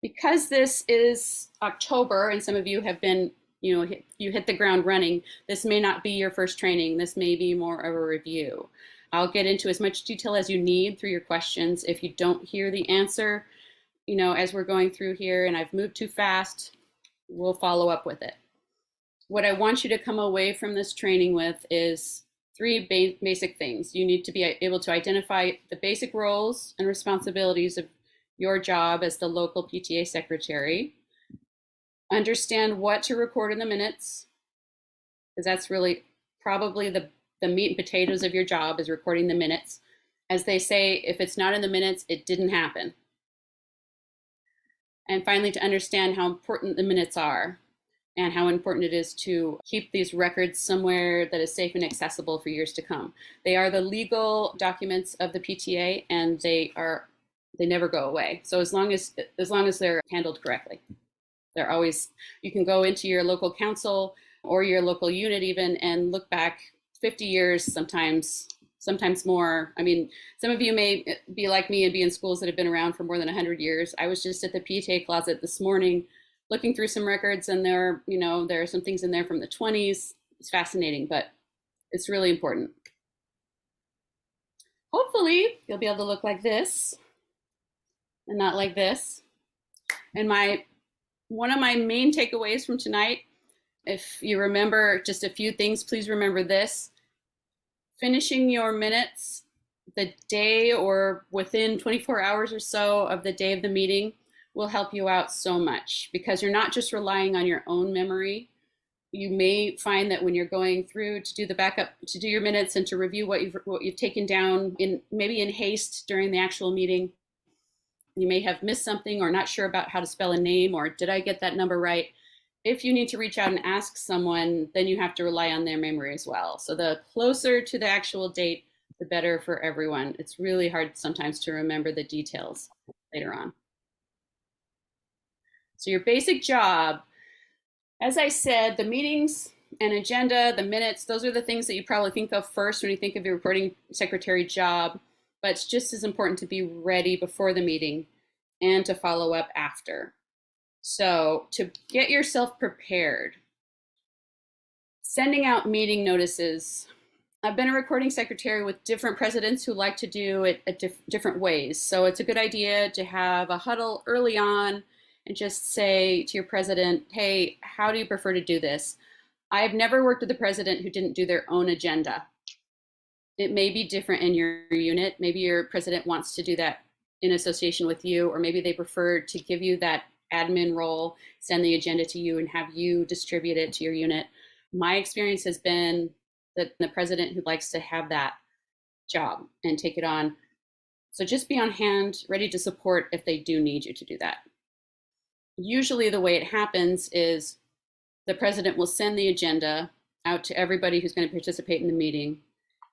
Because this is October and some of you have been, you hit the ground running, this may not be your first training. This may be more of a review. I'll get into as much detail as you need through your questions. If you don't hear the answer, as we're going through here and I've moved too fast, we'll follow up with it. What I want you to come away from this training with is three basic things. You need to be able to identify the basic roles and responsibilities of your job as the local PTA secretary. Understand what to record in the minutes, because that's really probably the meat and potatoes of your job, is recording the minutes. As they say, if it's not in the minutes, it didn't happen. And finally, to understand how important the minutes are and how important it is to keep these records somewhere that is safe and accessible for years to come. They are the legal documents of the PTA, and they never go away. So as long as they're handled correctly, they're always, you can go into your local council or your local unit even and look back 50 years, sometimes more. I mean, some of you may be like me and be in schools that have been around for more than 100 years. I was just at the PTA closet this morning looking through some records, and there are some things in there from the 20s. It's fascinating, but it's really important. Hopefully you'll be able to look like this and not like this. And one of my main takeaways from tonight, if you remember just a few things, please remember this. Finishing your minutes the day or within 24 hours or so of the day of the meeting will help you out so much, because you're not just relying on your own memory. You may find that when you're going through to do the backup, to do your minutes and to review what you've taken down maybe in haste during the actual meeting, you may have missed something or not sure about how to spell a name, or did I get that number right? If you need to reach out and ask someone, then you have to rely on their memory as well. So the closer to the actual date, the better for everyone. It's really hard sometimes to remember the details later on. So your basic job, as I said, the meetings and agenda, the minutes, those are the things that you probably think of first when you think of your reporting secretary job. But it's just as important to be ready before the meeting and to follow up after. So to get yourself prepared, sending out meeting notices. I've been a recording secretary with different presidents who like to do it different ways. So it's a good idea to have a huddle early on and just say to your president, hey, how do you prefer to do this? I've never worked with a president who didn't do their own agenda. It may be different in your unit. Maybe your president wants to do that in association with you, or maybe they prefer to give you that admin role, send the agenda to you and have you distribute it to your unit. My experience has been that the president who likes to have that job and take it on. So just be on hand, ready to support if they do need you to do that. Usually the way it happens is the president will send the agenda out to everybody who's going to participate in the meeting,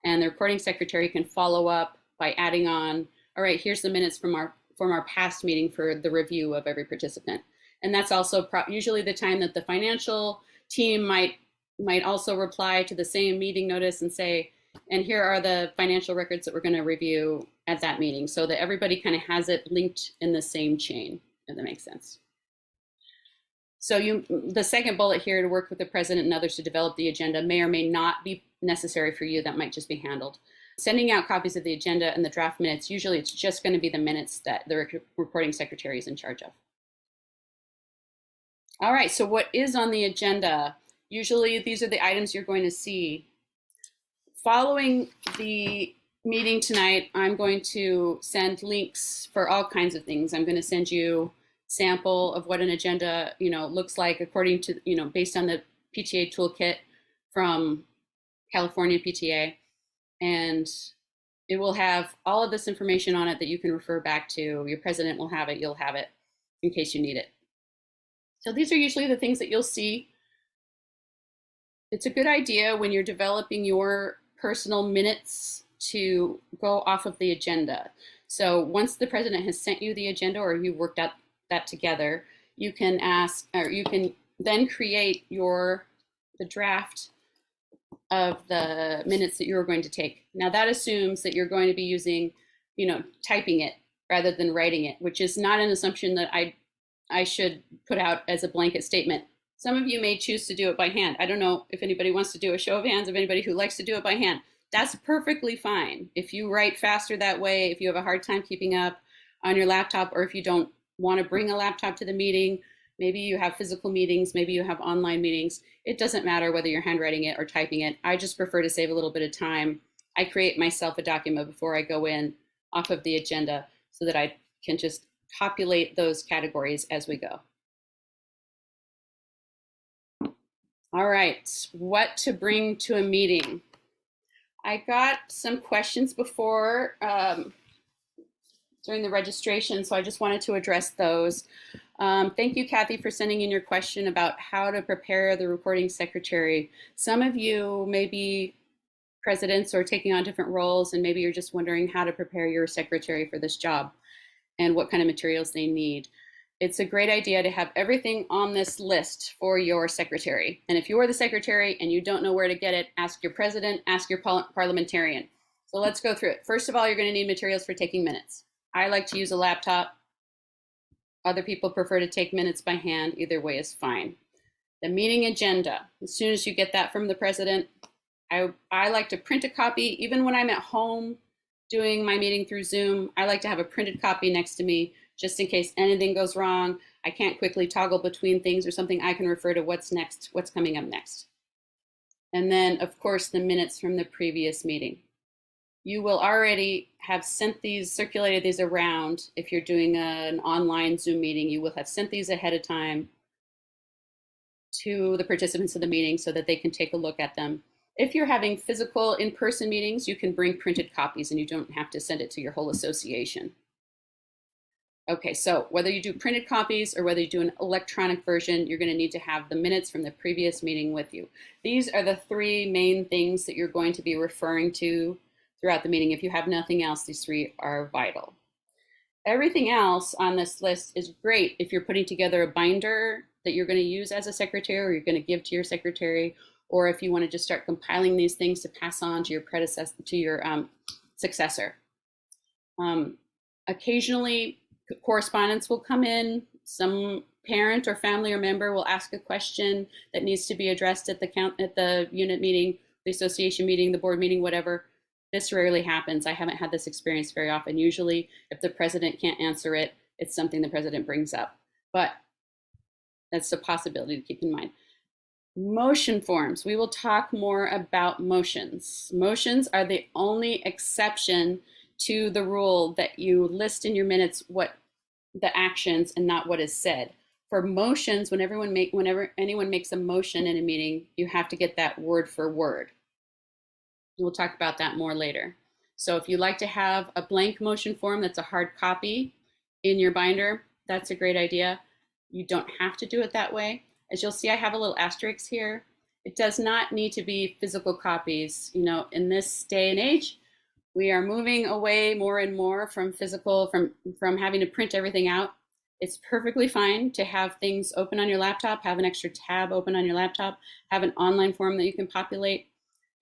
and the recording secretary can follow up by adding on, all right, here's the minutes from our past meeting for the review of every participant. And that's also usually the time that the financial team might also reply to the same meeting notice and say, and here are the financial records that we're going to review at that meeting, so that everybody kind of has it linked in the same chain, if that makes sense. So the second bullet here, to work with the president and others to develop the agenda, may or may not be necessary for you. That might just be handled. Sending out copies of the agenda and the draft minutes, usually it's just going to be the minutes that the reporting secretary is in charge of. All right, so what is on the agenda? Usually these are the items you're going to see. Following the meeting tonight, I'm going to send links for all kinds of things. I'm going to send you sample of what an agenda looks like according to based on the PTA toolkit from California PTA, and it will have all of this information on it that you can refer back to. Your president will have it, you'll have it in case you need it. So these are usually the things that you'll see. It's a good idea when you're developing your personal minutes to go off of the agenda. So once the president has sent you the agenda, or you worked out that together, you can ask, or you can then create the draft of the minutes that you're going to take. Now that assumes that you're going to be using, typing it rather than writing it, which is not an assumption that I should put out as a blanket statement. Some of you may choose to do it by hand. I don't know if anybody wants to do a show of hands of anybody who likes to do it by hand. That's perfectly fine. If you write faster that way, if you have a hard time keeping up on your laptop, or if you don't want to bring a laptop to the meeting, maybe you have physical meetings, maybe you have online meetings. It doesn't matter whether you're handwriting it or typing it. I just prefer to save a little bit of time. I create myself a document before I go in off of the agenda so that I can just populate those categories as we go. All right, what to bring to a meeting. I got some questions before during the registration, so I just wanted to address those. Thank you, Kathy, for sending in your question about how to prepare the recording secretary. Some of you may be presidents or taking on different roles, and maybe you're just wondering how to prepare your secretary for this job and what kind of materials they need. It's a great idea to have everything on this list for your secretary. And if you are the secretary and you don't know where to get it, ask your president, ask your parliamentarian. So let's go through it. First of all, you're going to need materials for taking minutes. I like to use a laptop. Other people prefer to take minutes by hand. Either way is fine. The meeting agenda. As soon as you get that from the president, I like to print a copy. Even when I'm at home doing my meeting through Zoom, I like to have a printed copy next to me just in case anything goes wrong. I can't quickly toggle between things or something. I can refer to what's next, what's coming up next. And then, of course, the minutes from the previous meeting. You will already have sent these, circulated these around. If you're doing an online Zoom meeting, you will have sent these ahead of time to the participants of the meeting so that they can take a look at them. If you're having physical in-person meetings, you can bring printed copies and you don't have to send it to your whole association. Okay, so whether you do printed copies or whether you do an electronic version, you're going to need to have the minutes from the previous meeting with you. These are the three main things that you're going to be referring to throughout the meeting. If you have nothing else, these three are vital. Everything else on this list is great if you're putting together a binder that you're going to use as a secretary or you're going to give to your secretary, or if you want to just start compiling these things to pass on to your predecessor, to your successor. Occasionally, correspondence will come in. Some parent or family or member will ask a question that needs to be addressed at the unit meeting, the association meeting, the board meeting, whatever. This rarely happens. I haven't had this experience very often. Usually, if the president can't answer it, it's something the president brings up. But that's a possibility to keep in mind. Motion forms. We will talk more about motions. Motions are the only exception to the rule that you list in your minutes what the actions and not what is said. For motions, whenever anyone makes a motion in a meeting, you have to get that word for word. We'll talk about that more later. So if you like to have a blank motion form that's a hard copy in your binder, that's a great idea. You don't have to do it that way. As you'll see, I have a little asterisk here. It does not need to be physical copies. You know, in this day and age, we are moving away more and more from physical, from having to print everything out. It's perfectly fine to have things open on your laptop, have an extra tab open on your laptop, have an online form that you can populate.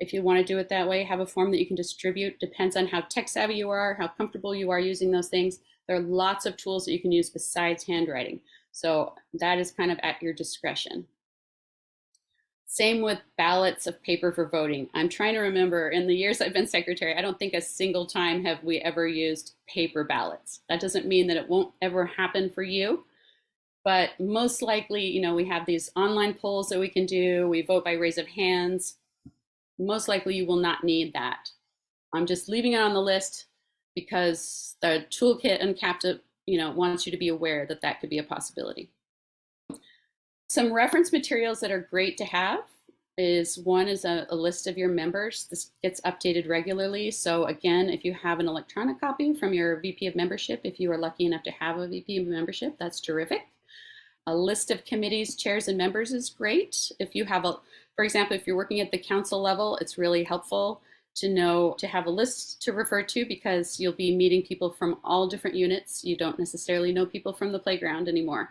If you want to do it that way, have a form that you can distribute. Depends on how tech savvy you are, how comfortable you are using those things. There are lots of tools that you can use besides handwriting. So that is kind of at your discretion. Same with ballots of paper for voting. I'm trying to remember, in the years I've been secretary, I don't think a single time have we ever used paper ballots. That doesn't mean that it won't ever happen for you, but most likely, you know, we have these online polls that we can do. We vote by raise of hands. Most likely you will not need that. I'm just leaving it on the list because the toolkit Uncapped, you know, wants you to be aware that that could be a possibility. Some reference materials that are great to have is one is a list of your members. This gets updated regularly. So again, if you have an electronic copy from your VP of membership, if you are lucky enough to have a VP of membership, that's terrific. A list of committees, chairs, and members is great. If you have for example, if you're working at the council level, it's really helpful to have a list to refer to because you'll be meeting people from all different units. You don't necessarily know people from the playground anymore.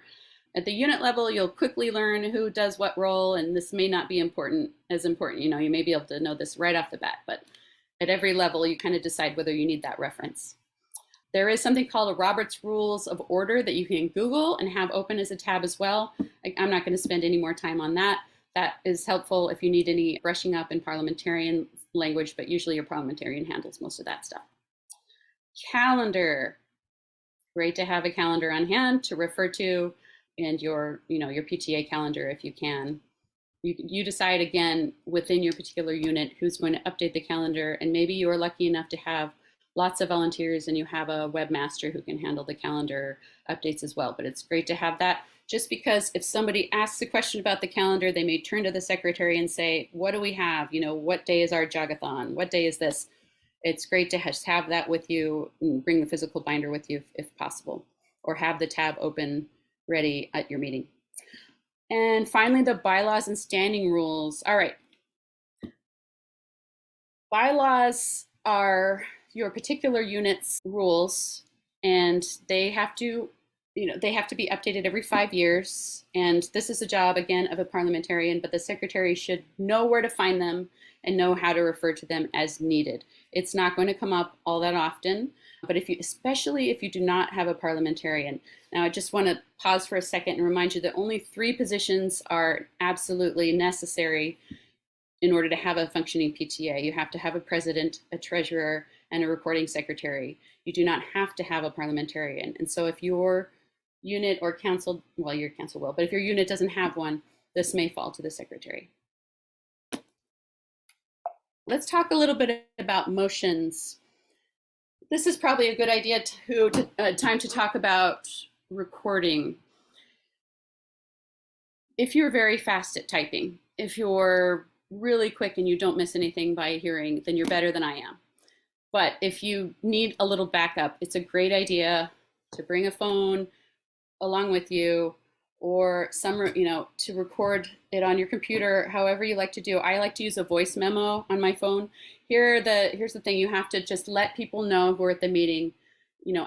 At the unit level, you'll quickly learn who does what role, and this may not be as important. You know, you may be able to know this right off the bat, but at every level, you kind of decide whether you need that reference. There is something called a Robert's Rules of Order that you can Google and have open as a tab as well. I'm not going to spend any more time on that. That is helpful if you need any brushing up in parliamentarian language, but usually your parliamentarian handles most of that stuff. Calendar. Great to have a calendar on hand to refer to, and your PTA calendar if you can. You decide again within your particular unit who's going to update the calendar, and maybe you're lucky enough to have lots of volunteers and you have a webmaster who can handle the calendar updates as well. But it's great to have that, just because if somebody asks a question about the calendar, they may turn to the secretary and say, what do we have? What day is our jogathon? What day is this? It's great to have that with you, and bring the physical binder with you if possible, or have the tab open ready at your meeting. And finally, the bylaws and standing rules. All right. Bylaws are your particular unit's rules, and they have to be updated every 5 years. And this is the job, again, of a parliamentarian, but the secretary should know where to find them and know how to refer to them as needed. It's not going to come up all that often, but especially if you do not have a parliamentarian. Now, I just want to pause for a second and remind you that only 3 positions are absolutely necessary in order to have a functioning PTA. You have to have a president, a treasurer, and a recording secretary. You do not have to have a parliamentarian. And so if your unit or council, well, your council will, but if your unit doesn't have one, this may fall to the secretary. Let's talk a little bit about motions. This is probably a good idea time to talk about recording. If you're very fast at typing, if you're really quick and you don't miss anything by hearing, then you're better than I am. But if you need a little backup, it's a great idea to bring a phone along with you, or to record it on your computer, however you like to do. I like to use a voice memo on my phone. Here's the thing: you have to just let people know who are at the meeting.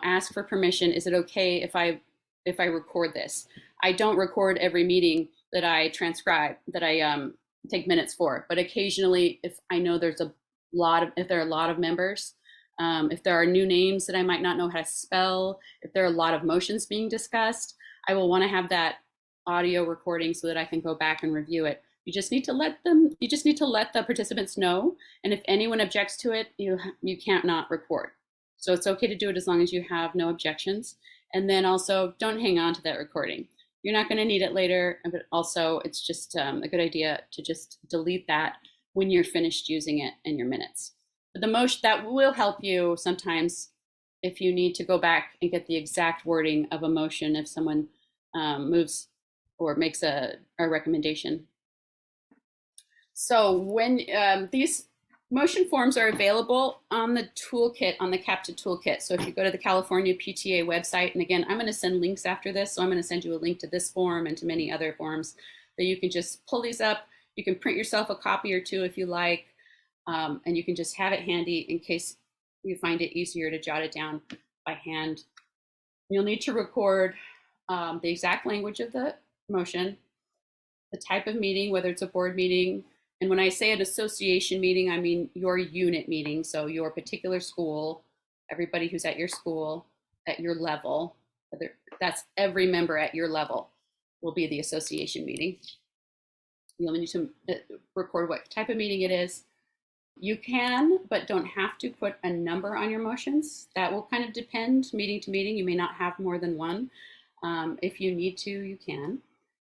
Ask for permission. Is it okay if I record this? I don't record every meeting that I transcribe, that I take minutes for, but occasionally, if I know if there are a lot of members, if there are new names that I might not know how to spell, if there are a lot of motions being discussed, I will want to have that audio recording so that I can go back and review it. You just need to let the participants know, and if anyone objects to it, you can't not record. So it's okay to do it as long as you have no objections. And then also, don't hang on to that recording. You're not going to need it later, but also it's just a good idea to just delete that when you're finished using it in your minutes. But that will help you sometimes if you need to go back and get the exact wording of a motion if someone moves or makes a recommendation. So when these motion forms are available on the toolkit, on the CAPTA toolkit. So if you go to the California PTA website, and again, I'm going to send links after this, so I'm going to send you a link to this form and to many other forms that you can just pull these up. You can print yourself a copy or two if you like, and you can just have it handy in case you find it easier to jot it down by hand. You'll need to record the exact language of the motion, the type of meeting, whether it's a board meeting. And when I say an association meeting, I mean your unit meeting. So your particular school, everybody who's at your school, at your level, that's every member at your level will be the association meeting. You'll need to record what type of meeting it is. You can, but don't have to put a number on your motions. That will kind of depend meeting to meeting. You may not have more than one. If you need to, you can.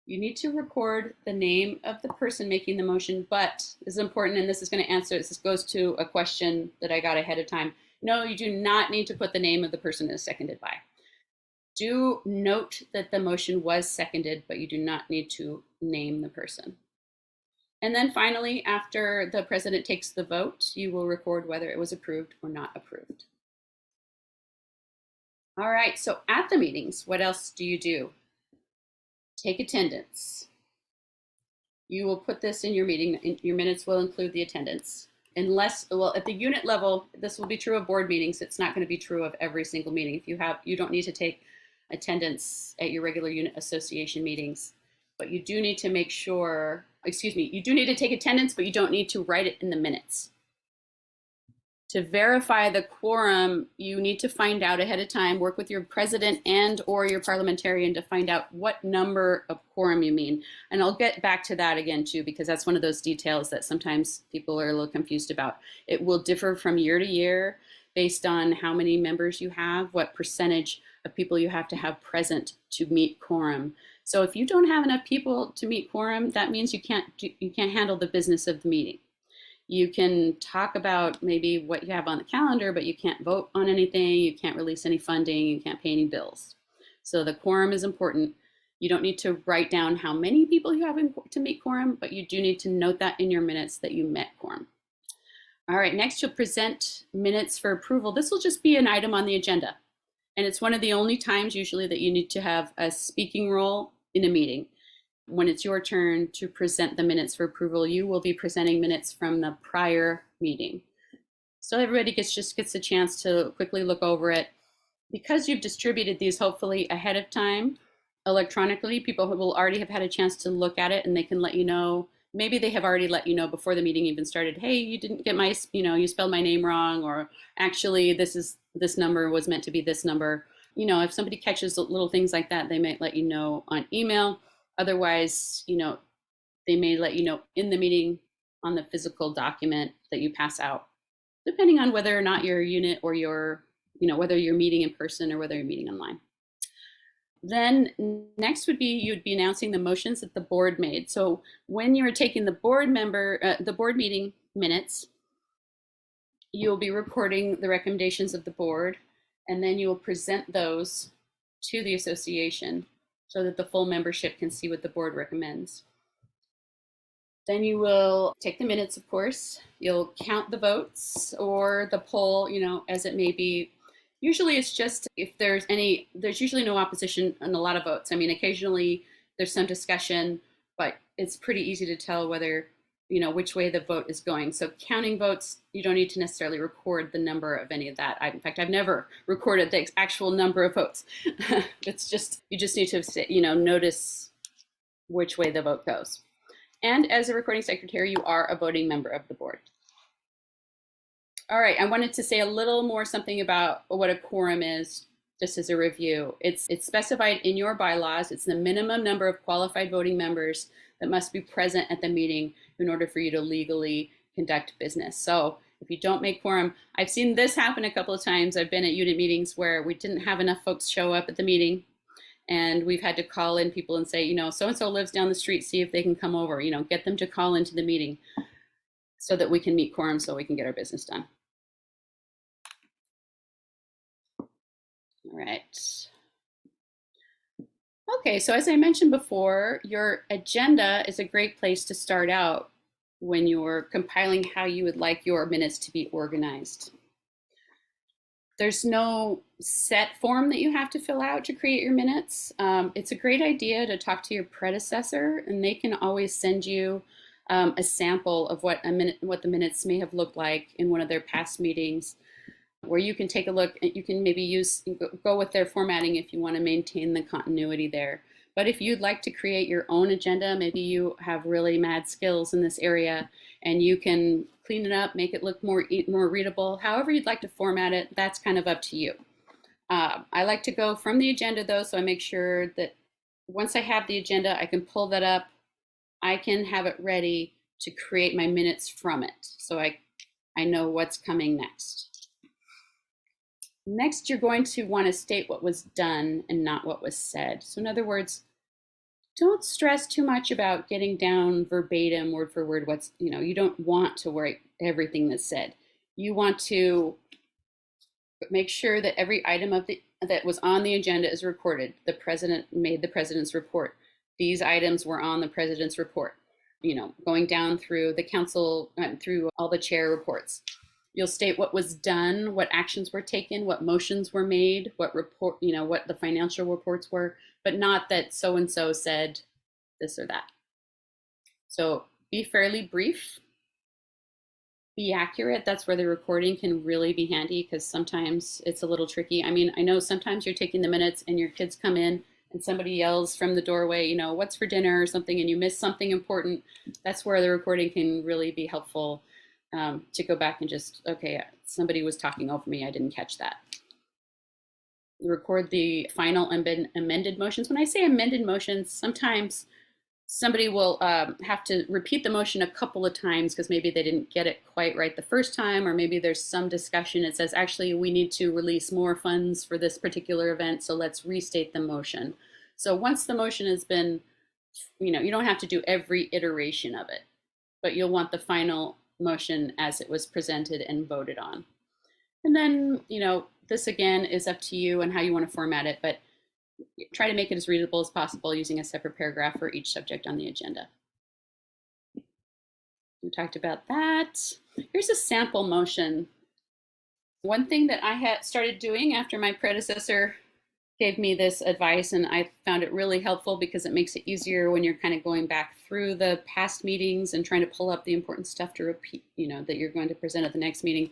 You need to record the name of the person making the motion, but this is important, and this is going to answer, this goes to a question that I got ahead of time. No, you do not need to put the name of the person that's seconded by. Do note that the motion was seconded, but you do not need to name the person. And then finally, after the president takes the vote, you will record whether it was approved or not approved. All right, so at the meetings, what else do you do? Take attendance. You will put this in your meeting. Your minutes will include the attendance. Unless, well, at the unit level, this will be true of board meetings. It's not going to be true of every single meeting. If you don't need to take attendance at your regular unit association meetings, but you do need to make sure, you do need to take attendance, but you don't need to write it in the minutes. To verify the quorum, you need to find out ahead of time, work with your president and or your parliamentarian to find out what number of quorum you mean. And I'll get back to that again too, because that's one of those details that sometimes people are a little confused about. It will differ from year to year based on how many members you have, what percentage of people you have to have present to meet quorum. So if you don't have enough people to meet quorum, that means you can't handle the business of the meeting. You can talk about maybe what you have on the calendar, but you can't vote on anything, you can't release any funding, you can't pay any bills. So the quorum is important. You don't need to write down how many people you have to meet quorum, but you do need to note that in your minutes that you met quorum. All right, next you'll present minutes for approval. This will just be an item on the agenda. And it's one of the only times usually that you need to have a speaking role in a meeting. When it's your turn to present the minutes for approval, you will be presenting minutes from the prior meeting. So everybody just gets a chance to quickly look over it. Because you've distributed these hopefully ahead of time electronically, people will already have had a chance to look at it and they can let you know. Maybe they have already let you know before the meeting even started, hey, you didn't get my, you spelled my name wrong, or actually this number was meant to be this number. If somebody catches little things like that, they might let you know on email. Otherwise, they may let you know in the meeting on the physical document that you pass out, depending on whether or not your unit or whether you're meeting in person or whether you're meeting online. Then next would be, you'd be announcing the motions that the board made. So when you're taking the board meeting minutes, you'll be recording the recommendations of the board, and then you will present those to the association so that the full membership can see what the board recommends. Then you will take the minutes, of course. You'll count the votes or the poll, as it may be. Usually it's just if there's usually no opposition and a lot of votes. I mean, occasionally there's some discussion, but it's pretty easy to tell whether, which way the vote is going. So counting votes, you don't need to necessarily record the number of any of that. In fact, I've never recorded the actual number of votes. It's just, you just need to, notice which way the vote goes. And as a recording secretary, you are a voting member of the board. All right, I wanted to say a little more something about what a quorum is, just as a review. It's specified in your bylaws. It's the minimum number of qualified voting members that must be present at the meeting in order for you to legally conduct business. So if you don't make quorum, I've seen this happen a couple of times. I've been at unit meetings where we didn't have enough folks show up at the meeting, and we've had to call in people and say, so-and-so lives down the street, see if they can come over, get them to call into the meeting so that we can meet quorum so we can get our business done. All right. Okay, so as I mentioned before, your agenda is a great place to start out when you're compiling how you would like your minutes to be organized. There's no set form that you have to fill out to create your minutes. It's a great idea to talk to your predecessor, and they can always send you a sample of what the minutes may have looked like in one of their past meetings, where you can take a look. You can maybe go with their formatting if you want to maintain the continuity there. But if you'd like to create your own agenda, maybe you have really mad skills in this area and you can clean it up, make it look more readable, however you'd like to format it, that's kind of up to you. I like to go from the agenda though, so I make sure that once I have the agenda, I can pull that up. I can have it ready to create my minutes from it, so I know what's coming next. Next, you're going to want to state what was done and not what was said. So in other words, don't stress too much about getting down verbatim, word for word, you don't want to write everything that's said. You want to make sure that every item that was on the agenda is recorded. The president made the president's report. These items were on the president's report. Going down through the council, through all the chair reports. You'll state what was done, what actions were taken, what motions were made, what the financial reports were, but not that so-and-so said this or that. So be fairly brief, be accurate. That's where the recording can really be handy, because sometimes it's a little tricky. I mean, I know sometimes you're taking the minutes and your kids come in and somebody yells from the doorway, what's for dinner or something, and you miss something important. That's where the recording can really be helpful. to go back and just, okay, somebody was talking over me, I didn't catch that. Record the final amended motions. When I say amended motions, sometimes somebody will have to repeat the motion a couple of times because maybe they didn't get it quite right the first time, or maybe there's some discussion. It says, actually, we need to release more funds for this particular event, so let's restate the motion. So once the motion has been, you don't have to do every iteration of it, but you'll want the final motion as it was presented and voted on. And then, this again is up to you and how you want to format it, but try to make it as readable as possible using a separate paragraph for each subject on the agenda. We talked about that. Here's a sample motion. One thing that I had started doing after my predecessor gave me this advice, and I found it really helpful because it makes it easier when you're kind of going back through the past meetings and trying to pull up the important stuff to repeat, that you're going to present at the next meeting.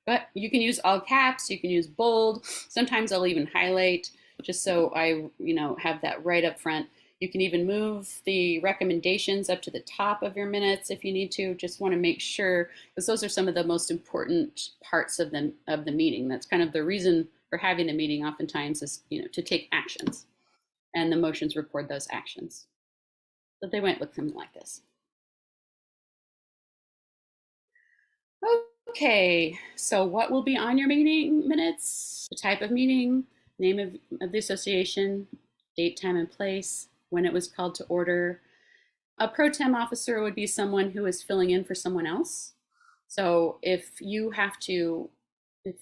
But you can use all caps, you can use bold. Sometimes I'll even highlight just so I, have that right up front. You can even move the recommendations up to the top of your minutes if you need to. Just want to make sure, because those are some of the most important parts of the meeting. That's kind of the reason for having the meeting oftentimes is, to take actions, and the motions record those actions. So they went with something like this. Okay, so what will be on your meeting minutes? The type of meeting, name of the association, date, time, and place, when it was called to order. A pro tem officer would be someone who is filling in for someone else. So if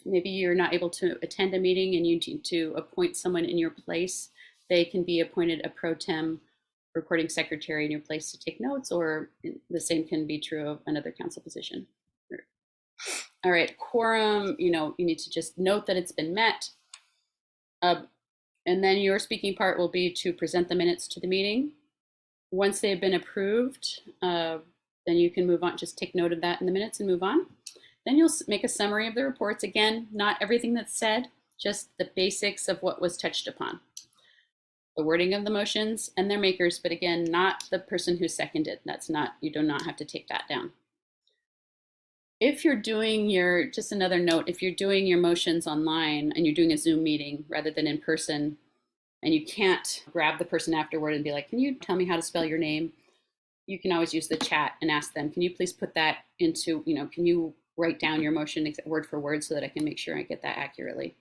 maybe you're not able to attend a meeting and you need to appoint someone in your place, they can be appointed a pro tem recording secretary in your place to take notes, or the same can be true of another council position. All right, quorum, you need to just note that it's been met. And then your speaking part will be to present the minutes to the meeting. Once they've been approved, then you can move on, just take note of that in the minutes and move on. Then you'll make a summary of the reports. Again, not everything that's said, just the basics of what was touched upon. The wording of the motions and their makers, but again, not the person who seconded. You do not have to take that down. If you're doing just another note, if you're doing your motions online and you're doing a Zoom meeting rather than in person, and you can't grab the person afterward and be like, can you tell me how to spell your name? You can always use the chat and ask them, can you please put that into, can you write down your motion word for word so that I can make sure I get that accurately?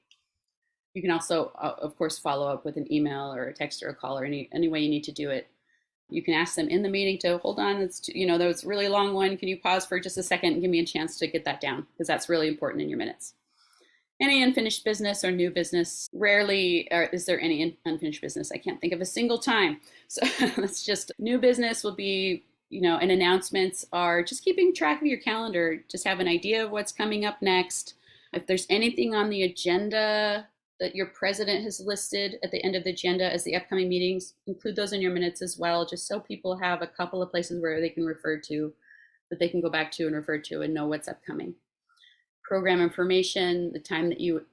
You can also, of course, follow up with an email or a text or a call or any way you need to do it. You can ask them in the meeting to hold on. That was a really long one. Can you pause for just a second and give me a chance to get that down? Because that's really important in your minutes. Any unfinished business or new business? Rarely is there any unfinished business. I can't think of a single time. So that's just new business will be, and announcements are just keeping track of your calendar. Just have an idea of what's coming up next. If there's anything on the agenda that your president has listed at the end of the agenda as the upcoming meetings, include those in your minutes as well, just so people have a couple of places where they can refer to, that they can go back to and refer to and know what's upcoming. Program information, the time that you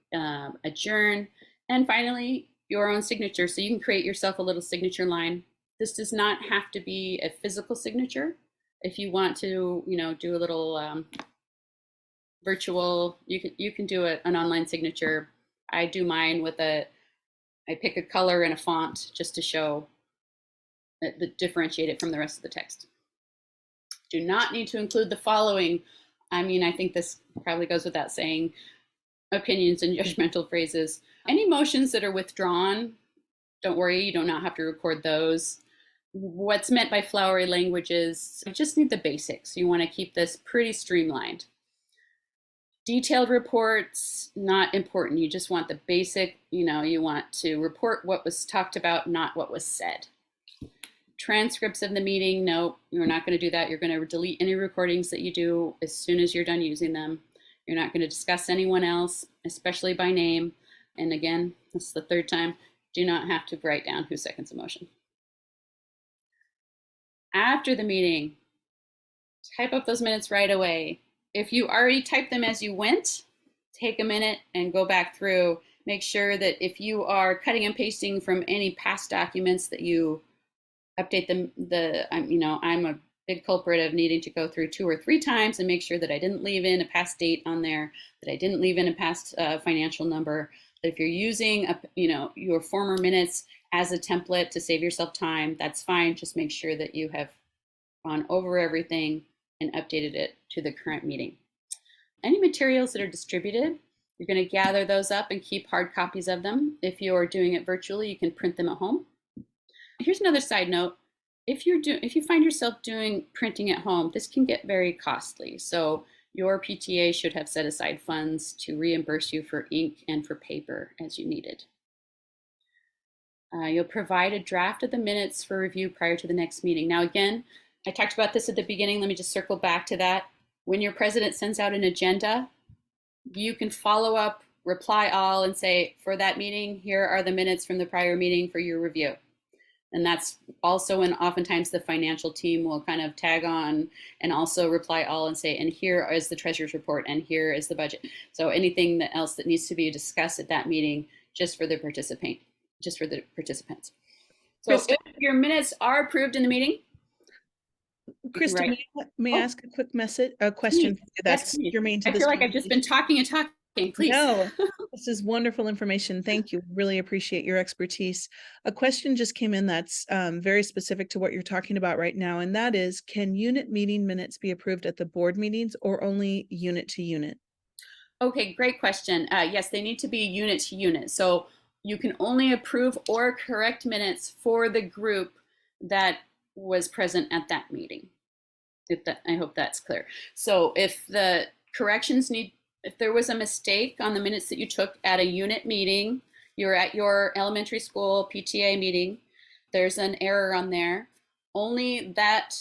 adjourn, and finally, your own signature. So you can create yourself a little signature line. This does not have to be a physical signature. If you want to, do a little virtual, you can do an online signature. I do mine with I pick a color and a font just to show differentiate it from the rest of the text. Do not need to include the following. I think this probably goes without saying, opinions and judgmental phrases. Any motions that are withdrawn, don't worry, you do not have to record those. What's meant by flowery languages, you just need the basics. You want to keep this pretty streamlined. Detailed reports, not important. You just want the basic, you want to report what was talked about, not what was said. Transcripts of the meeting, no, you're not going to do that. You're going to delete any recordings that you do as soon as you're done using them. You're not going to discuss anyone else, especially by name. And again, this is the third time, do not have to write down who seconds a motion. After the meeting, type up those minutes right away. If you already typed them as you went, take a minute and go back through. Make sure that if you are cutting and pasting from any past documents that you update them. I'm a big culprit of needing to go through 2 or 3 times and make sure that I didn't leave in a past date on there, that I didn't leave in a past financial number. That if you're using your former minutes as a template to save yourself time, that's fine. Just make sure that you have gone over everything and updated it to the current meeting. Any materials that are distributed, you're going to gather those up and keep hard copies of them. If you're doing it virtually, you can print them at home. Here's another side note. If you find yourself doing printing at home, this can get very costly. So your PTA should have set aside funds to reimburse you for ink and for paper as you needed. You'll provide a draft of the minutes for review prior to the next meeting. Now again, I talked about this at the beginning. Let me just circle back to that. When your president sends out an agenda, you can follow up, reply all, and say, for that meeting, here are the minutes from the prior meeting for your review. And that's also when oftentimes the financial team will kind of tag on and also reply all and say, and here is the treasurer's report, and here is the budget. So anything else that needs to be discussed at that meeting, just for the participants. So Krista, if your minutes are approved in the meeting, Krista, may I ask a quick question? Please. That's yes, germane to I this. feel like I've just been talking and talking. Please. No, this is wonderful information. Thank you. Really appreciate your expertise. A question just came in that's very specific to what you're talking about right now, and that is, can unit meeting minutes be approved at the board meetings or only unit to unit? Okay, great question. Yes, they need to be unit to unit. So you can only approve or correct minutes for the group that was present at that meeting. I hope that's clear. So if the corrections if there was a mistake on the minutes that you took at a unit meeting, you're at your elementary school PTA meeting, there's an error on there, only that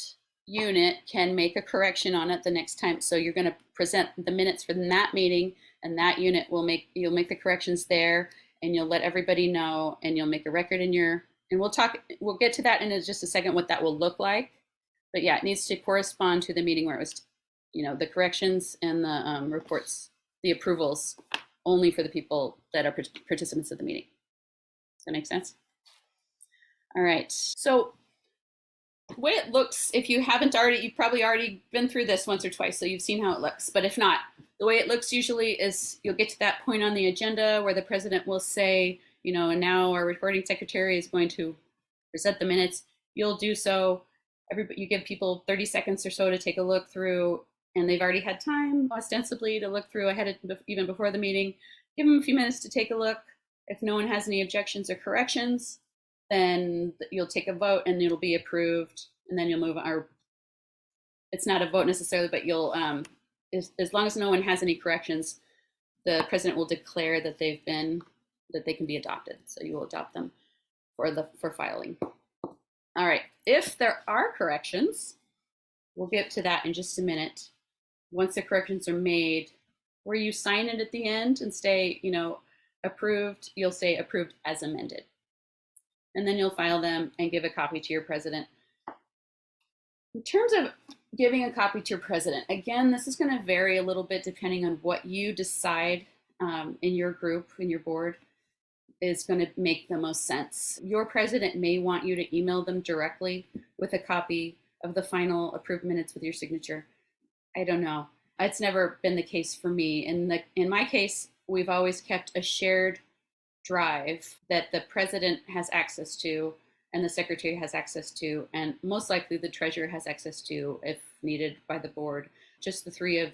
unit can make a correction on it the next time. So you're going to present the minutes from that meeting, and that unit you'll make the corrections there, and you'll let everybody know, and you'll make a record in your, and we'll get to that in just a second, what that will look like. But yeah, it needs to correspond to the meeting where it was, the corrections and the reports, the approvals, only for the people that are participants of the meeting. Does that make sense? All right. So the way it looks, if you haven't already, you've probably already been through this once or twice, so you've seen how it looks. But if not, the way it looks usually is you'll get to that point on the agenda where the president will say, and now our recording secretary is going to present the minutes. You'll do so. You give people 30 seconds or so to take a look through, and they've already had time ostensibly to look through ahead of, even before the meeting. Give them a few minutes to take a look. If no one has any objections or corrections, then you'll take a vote and it'll be approved, and then you'll move on. Or it's not a vote necessarily, but you'll, as long as no one has any corrections, the president will declare that they can be adopted. So you will adopt them for filing. All right, if there are corrections, we'll get to that in just a minute. Once the corrections are made, where you sign it at the end and say, approved, you'll say approved as amended. And then you'll file them and give a copy to your president. In terms of giving a copy to your president, again, this is going to vary a little bit depending on what you decide in your group, in your board, is going to make the most sense. Your president may want you to email them directly with a copy of the final approved minutes with your signature. I don't know. It's never been the case for me. In my case, we've always kept a shared drive that the president has access to and the secretary has access to, and most likely the treasurer has access to if needed by the board. Just the three of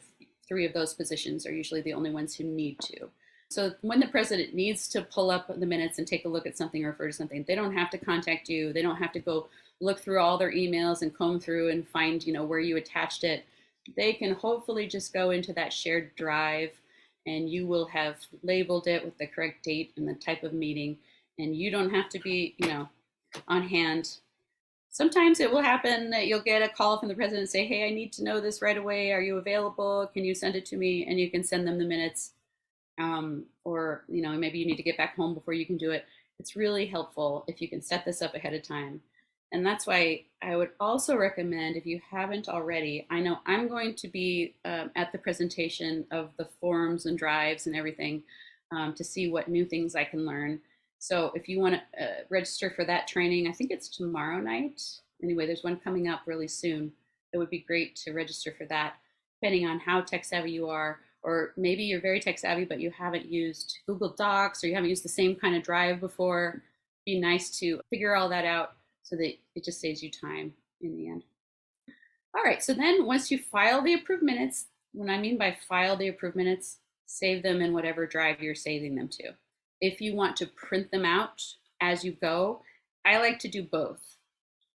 those positions are usually the only ones who need to. So when the president needs to pull up the minutes and take a look at something or refer to something, they don't have to contact you. They don't have to go look through all their emails and comb through and find, where you attached it. They can hopefully just go into that shared drive, and you will have labeled it with the correct date and the type of meeting, and you don't have to be, on hand. Sometimes it will happen that you'll get a call from the president and say, hey, I need to know this right away. Are you available? Can you send it to me? And you can send them the minutes. Or maybe you need to get back home before you can do it. It's really helpful if you can set this up ahead of time. And that's why I would also recommend, if you haven't already, I know I'm going to be at the presentation of the forms and drives and everything to see what new things I can learn. So if you want to register for that training, I think it's tomorrow night. Anyway, there's one coming up really soon. it would be great to register for that, depending on how tech savvy you are. Or maybe you're very tech savvy, but you haven't used Google Docs or you haven't used the same kind of drive before. Be nice to figure all that out so that it just saves you time in the end. All right, so then once you file the approved minutes, what I mean by file the approved minutes, save them in whatever drive you're saving them to. If you want to print them out as you go, I like to do both.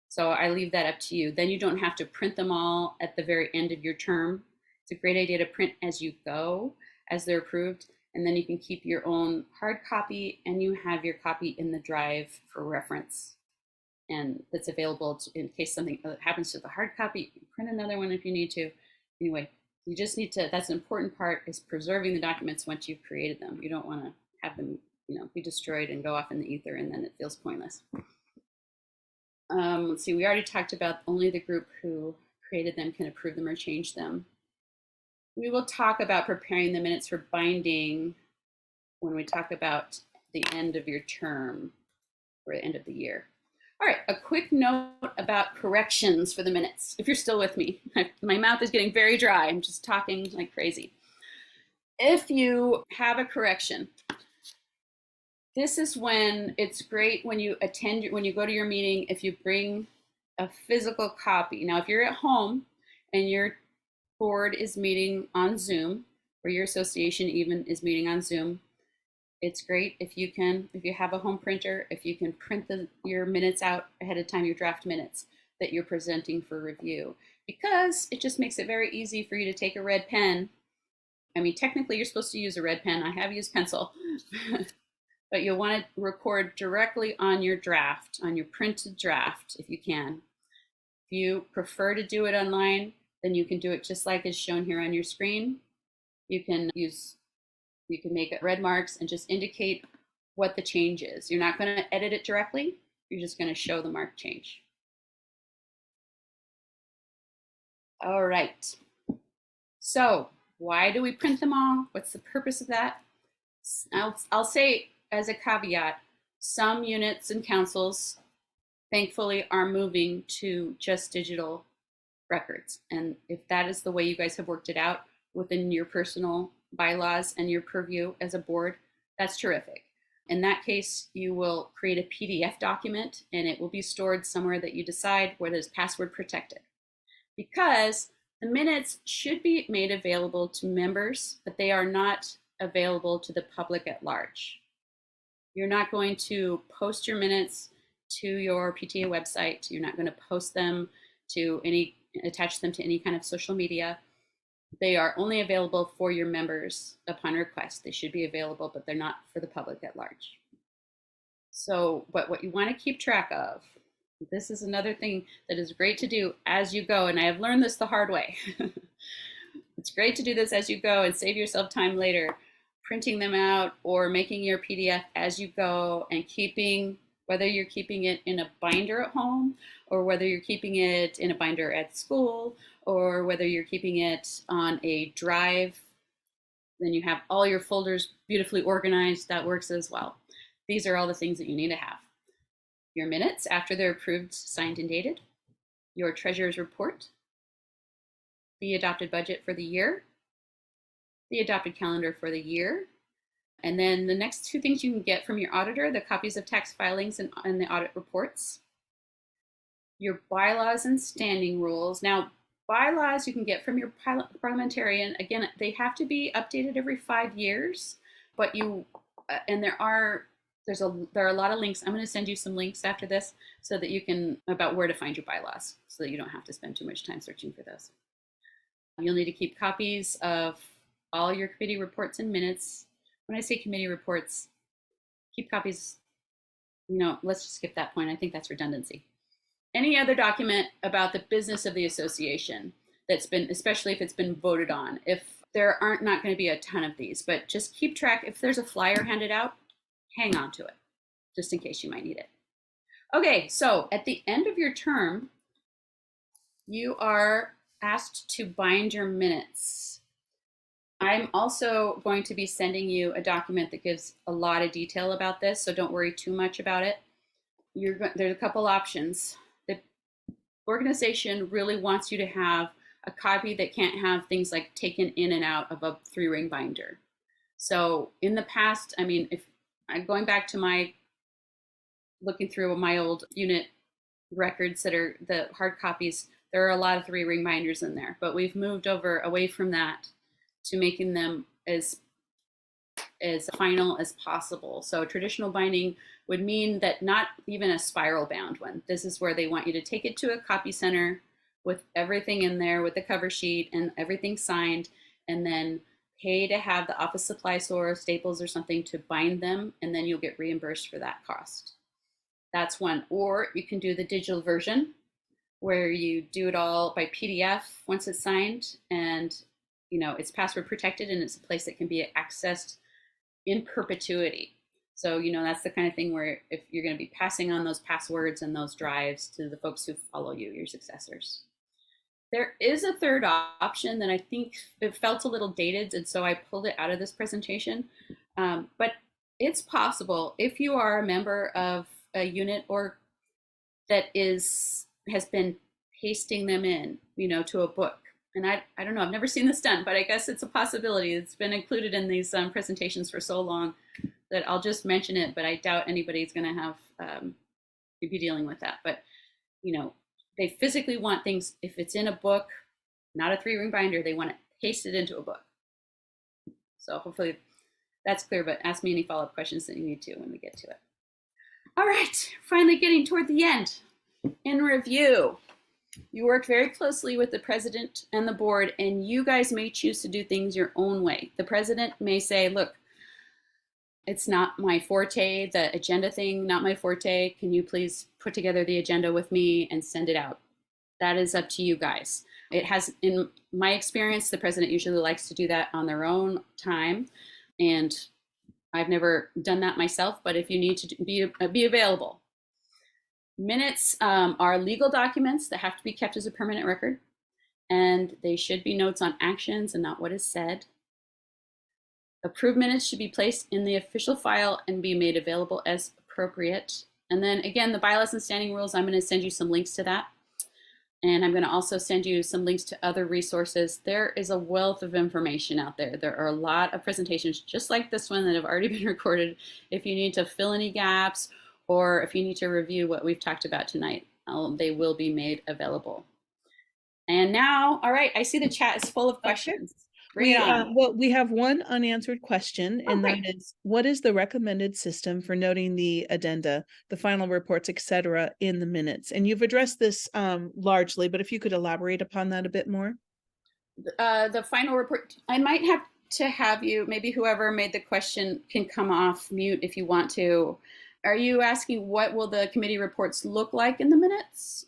So I leave that up to you. Then you don't have to print them all at the very end of your term. It's a great idea to print as you go, as they're approved, and then you can keep your own hard copy and you have your copy in the drive for reference. And that's available in case something happens to the hard copy. You can print another one if you need to. Anyway, you just need to, that's an important part, is preserving the documents once you've created them. You don't want to have them, be destroyed and go off in the ether and then it feels pointless. Let's see, we already talked about only the group who created them can approve them or change them. We will talk about preparing the minutes for binding when we talk about the end of your term or the end of the year. All right, a quick note about corrections for the minutes. If you're still with me, my mouth is getting very dry. I'm just talking like crazy. If you have a correction, this is when it's great when you go to your meeting, if you bring a physical copy. Now, if you're at home and your board is meeting on Zoom, or your association even is meeting on Zoom, it's great if you have a home printer, if you can print your minutes out ahead of time, your draft minutes that you're presenting for review, because it just makes it very easy for you to take a red pen. I mean, technically you're supposed to use a red pen. I have used pencil, but you'll want to record directly on your draft, on your printed draft, if you can. If you prefer to do it online, then you can do it just like is shown here on your screen. You can make red marks and just indicate what the change is. You're not going to edit it directly. You're just going to show the mark change. All right. So why do we print them all? What's the purpose of that? I'll say as a caveat, some units and councils, thankfully, are moving to just digital records. And if that is the way you guys have worked it out within your personal bylaws and your purview as a board, that's terrific. In that case, you will create a PDF document and it will be stored somewhere that you decide where it is password protected. Because the minutes should be made available to members, but they are not available to the public at large. You're not going to post your minutes to your PTA website. You're not going to post them to attach them to any kind of social media. They are only available for your members upon request. They should be available, but they're not for the public at large. So, but what you want to keep track of, this is another thing that is great to do as you go, and I have learned this the hard way. It's great to do this as you go and save yourself time later, printing them out or making your PDF as you go and whether you're keeping it in a binder at home or whether you're keeping it in a binder at school or whether you're keeping it on a drive, then you have all your folders beautifully organized. That works as well. These are all the things that you need to have. Your minutes after they're approved, signed, and dated. Your treasurer's report. The adopted budget for the year. The adopted calendar for the year. And then the next two things you can get from your auditor, the copies of tax filings and the audit reports. Your bylaws and standing rules. Now, bylaws you can get from your parliamentarian. Again, they have to be updated every 5 years, but there are a lot of links. I'm going to send you some links after this so that you can, about where to find your bylaws so that you don't have to spend too much time searching for those. You'll need to keep copies of all your committee reports and minutes. When I say committee reports, keep copies, let's just skip that point. I think that's redundancy. Any other document about the business of the association that's been, especially if it's been voted on. If there aren't not going to be a ton of these, but just keep track. If there's a flyer handed out, hang on to it, just in case you might need it. Okay, so at the end of your term, you are asked to bind your minutes. I'm also going to be sending you a document that gives a lot of detail about this, so don't worry too much about it. There's a couple options. organization really wants you to have a copy that can't have things like taken in and out of a 3-ring binder. So in the past, I mean, if I'm going back to my looking through my old unit records that are the hard copies, there are a lot of 3-ring binders in there, but we've moved over away from that to making them as final as possible. So traditional binding would mean that not even a spiral bound one. This is where they want you to take it to a copy center with everything in there, with the cover sheet and everything signed, and then pay to have the office supply store, Staples or something to bind them, and then you'll get reimbursed for that cost. That's one. Or you can do the digital version where you do it all by PDF once it's signed, and it's password protected, and it's a place that can be accessed in perpetuity. So that's the kind of thing where if you're going to be passing on those passwords and those drives to the folks who follow you, your successors. There is a third option that I think it felt a little dated, and so I pulled it out of this presentation. But it's possible if you are a member of a unit or that has been pasting them in, to a book. And I don't know, I've never seen this done, but I guess it's a possibility. It's been included in these presentations for so long that I'll just mention it, but I doubt anybody's going to have be dealing with that. But they physically want things, if it's in a book, not a 3-ring binder, they want it pasted into a book. So hopefully that's clear, but ask me any follow-up questions that you need to when we get to it. All right, finally getting toward the end. In review, you worked very closely with the president and the board, and you guys may choose to do things your own way. The president may say, look, it's not my forte, the agenda thing, not my forte. Can you please put together the agenda with me and send it out? That is up to you guys. It has, in my experience, the president usually likes to do that on their own time. And I've never done that myself, but if you need to be available. Minutes are legal documents that have to be kept as a permanent record. And they should be notes on actions and not what is said. Approved minutes should be placed in the official file and be made available as appropriate. And then again, the bylaws and standing rules, I'm going to send you some links to that. And I'm going to also send you some links to other resources. There is a wealth of information out there. There are a lot of presentations just like this one that have already been recorded. If you need to fill any gaps or if you need to review what we've talked about tonight, they will be made available. And now, all right, I see the chat is full of questions. We have one unanswered question, and that is, what is the recommended system for noting the addenda, the final reports, etc., in the minutes? And you've addressed this largely, but if you could elaborate upon that a bit more. The final report, I might have to have you, maybe whoever made the question can come off mute if you want to. Are you asking what will the committee reports look like in the minutes?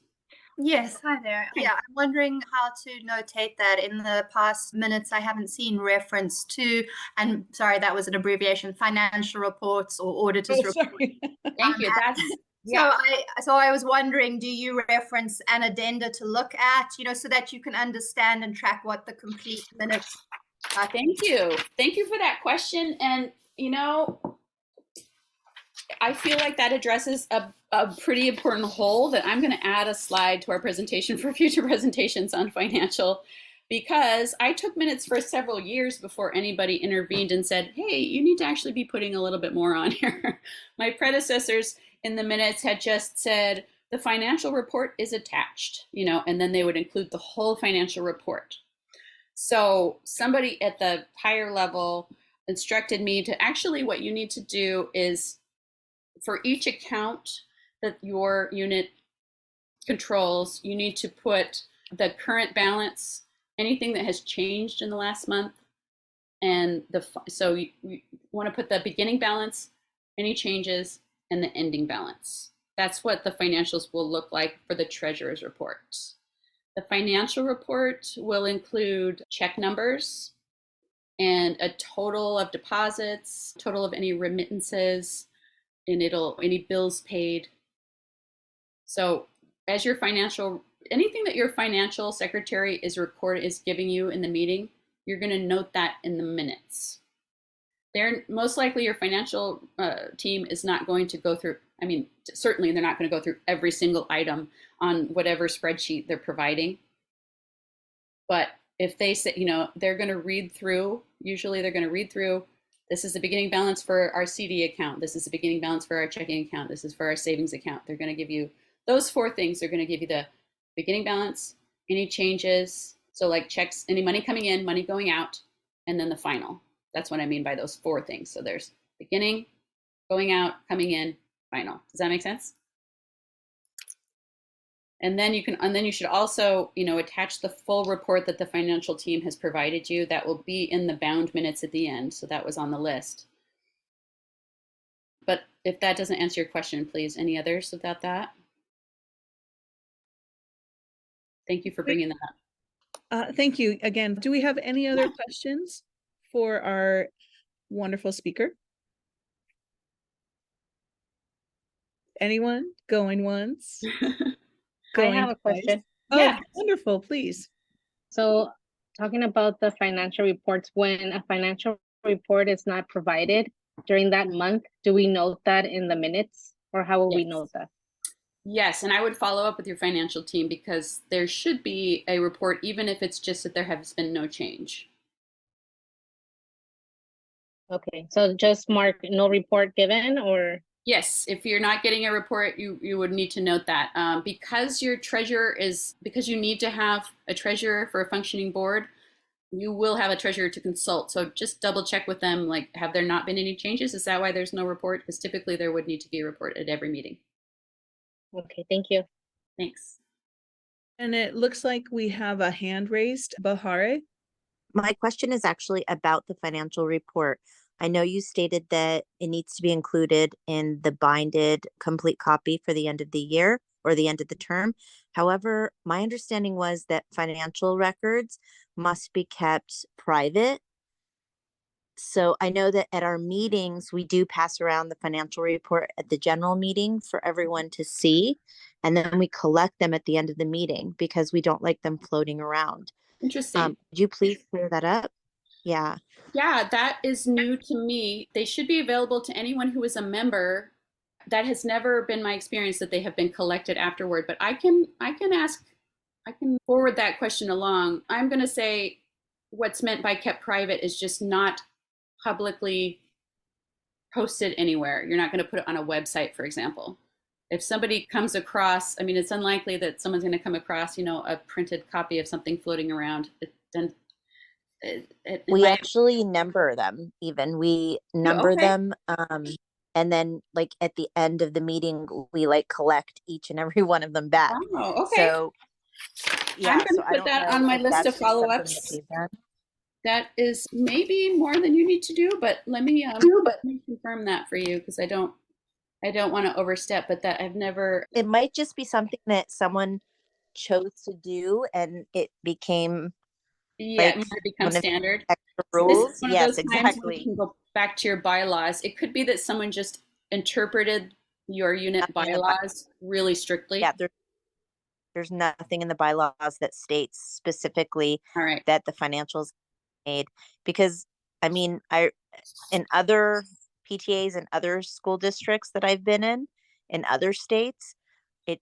Yes, hi there. Yeah, I'm wondering how to notate that. In the past minutes, I haven't seen reference to, and sorry, that was an abbreviation, financial reports or auditors reports. Thank you. That's yeah. So I was wondering, do you reference an addenda to look at, so that you can understand and track what the complete minutes are? Thank you. Thank you for that question. And, I feel like that addresses a pretty important hole that I'm going to add a slide to our presentation for future presentations on financial, because I took minutes for several years before anybody intervened and said, hey, you need to actually be putting a little bit more on here. My predecessors in the minutes had just said, the financial report is attached, and then they would include the whole financial report. So somebody at the higher level instructed me to actually what you need to do is for each account that your unit controls, you need to put the current balance, anything that has changed in the last month, and so you want to put the beginning balance, any changes, and the ending balance. That's what the financials will look like for the treasurer's report. The financial report will include check numbers and a total of deposits, total of any remittances, and any bills paid. So as your anything that your financial secretary is giving you in the meeting, you're going to note that in the minutes. they're most likely your financial team is not going to go through. I mean, certainly they're not going to go through every single item on whatever spreadsheet they're providing. But if they say, they're going to read through, usually they're going to read through, this is the beginning balance for our CD account. This is the beginning balance for our checking account. This is for our savings account. They're going to give you those 4 things. They're going to give you the beginning balance, any changes. So like checks, any money coming in, money going out, and then the final. That's what I mean by those 4 things. So there's beginning, going out, coming in, final. Does that make sense? And then you should also, attach the full report that the financial team has provided you. That will be in the bound minutes at the end. So that was on the list. But if that doesn't answer your question, please, any others about that? Thank you for bringing that up. Thank you again. Do we have any other questions for our wonderful speaker? Anyone? Going once? I have a question. Yeah. Oh, wonderful, please. So talking about the financial reports, when a financial report is not provided during that month, do we note that in the minutes, or how will we note that? Yes, and I would follow up with your financial team because there should be a report, even if it's just that there has been no change. Okay, so just mark no report given, or? Yes, if you're not getting a report, you would need to note that. Because your treasurer because you need to have a treasurer for a functioning board, you will have a treasurer to consult. So just double check with them, like, have there not been any changes? Is that why there's no report? Because typically there would need to be a report at every meeting. Okay, thank you. Thanks. And it looks like we have a hand raised. Bahare? My question is actually about the financial report. I know you stated that it needs to be included in the binded complete copy for the end of the year or the end of the term. However, my understanding was that financial records must be kept private. So I know that at our meetings, we do pass around the financial report at the general meeting for everyone to see. And then we collect them at the end of the meeting because we don't like them floating around. Interesting. Could you please clear that up? Yeah. Yeah, that is new to me. They should be available to anyone who is a member. That has never been my experience that they have been collected afterward, but I can forward that question along. I'm going to say what's meant by kept private is just not publicly posted anywhere. You're not going to put it on a website, for example. If somebody comes across, I mean, it's unlikely that someone's going to come across, a printed copy of something floating around. We actually number them. Even we number them, and then like at the end of the meeting, we like collect each and every one of them back. Oh, okay. So yeah, I'm going to put that on my list of follow-ups. That is maybe more than you need to do, but let me confirm that for you because I don't want to overstep. But that I've never. It might just be something that someone chose to do, and it became. Yeah, like, it might become standard. Rules. Yes, exactly. You can go back to your bylaws. It could be that someone just interpreted your unit bylaws really strictly. Yeah, there's nothing in the bylaws that states specifically that the financials made, because I mean, in other PTAs and other school districts that I've been in other states, they're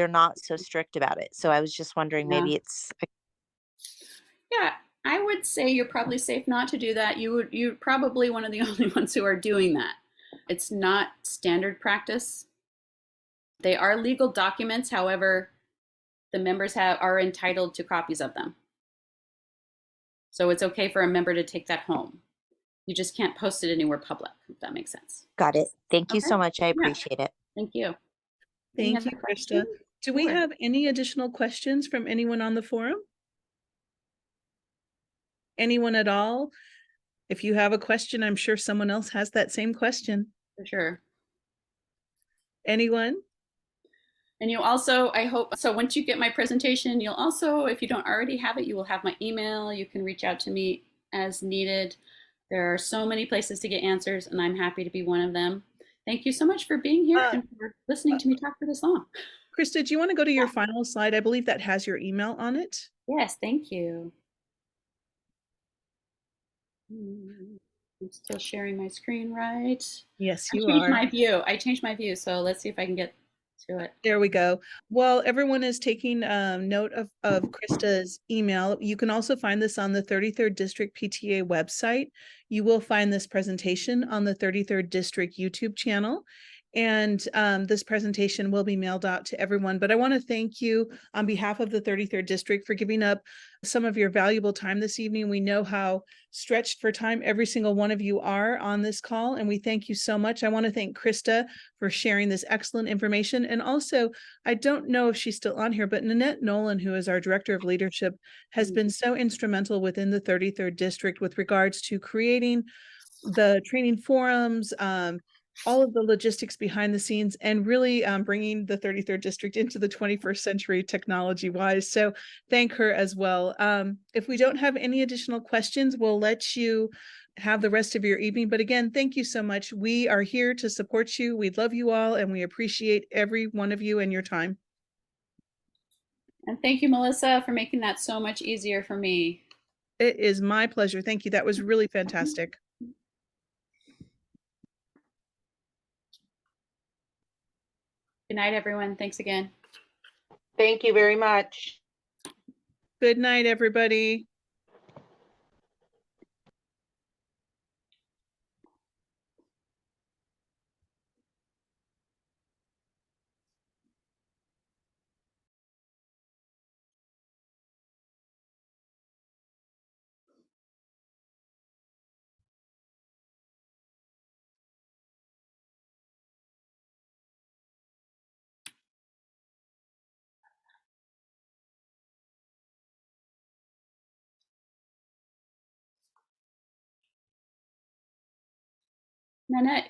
not so strict about it. So I was just wondering, maybe it's. Yeah, I would say you're probably safe not to do that. You're probably one of the only ones who are doing that. It's not standard practice. They are legal documents. However, the members are entitled to copies of them. So it's okay for a member to take that home. You just can't post it anywhere public, if that makes sense. Got it. Thank you so much. I appreciate it. Thank you. Thank you, Krista. Do we have any additional questions from anyone on the forum? Anyone at all? If you have a question, I'm sure someone else has that same question. For sure. Anyone? And you also, I hope, so once you get my presentation, you'll also, if you don't already have it, you will have my email. You can reach out to me as needed. There are so many places to get answers, and I'm happy to be one of them. Thank you so much for being here and for listening to me talk for this long. Krista, do you want to go to your final slide? I believe that has your email on it. Yes, thank you. I'm still sharing my screen, right? Yes, I you changed are. my view. I changed my view, so let's see if I can get to it. There we go. While everyone is taking note of Krista's email, you can also find this on the 33rd District PTA website. You will find this presentation on the 33rd District YouTube channel. And this presentation will be mailed out to everyone. But I want to thank you on behalf of the 33rd District for giving up some of your valuable time this evening. We know how stretched for time every single one of you are on this call, and we thank you so much. I want to thank Krista for sharing this excellent information. And also, I don't know if she's still on here, but Nanette Nolan, who is our Director of Leadership, has been so instrumental within the 33rd District with regards to creating the training forums, all of the logistics behind the scenes, and really bringing the 33rd District into the 21st century technology-wise. So thank her as well. If we don't have any additional questions, we'll let you have the rest of your evening. But again, thank you so much. We are here to support you. We love you all, and we appreciate every one of you and your time. And thank you, Melissa, for making that so much easier for me. It is my pleasure. Thank you. That was really fantastic. Good night, everyone. Thanks again. Thank you very much. Good night, everybody. Nanette,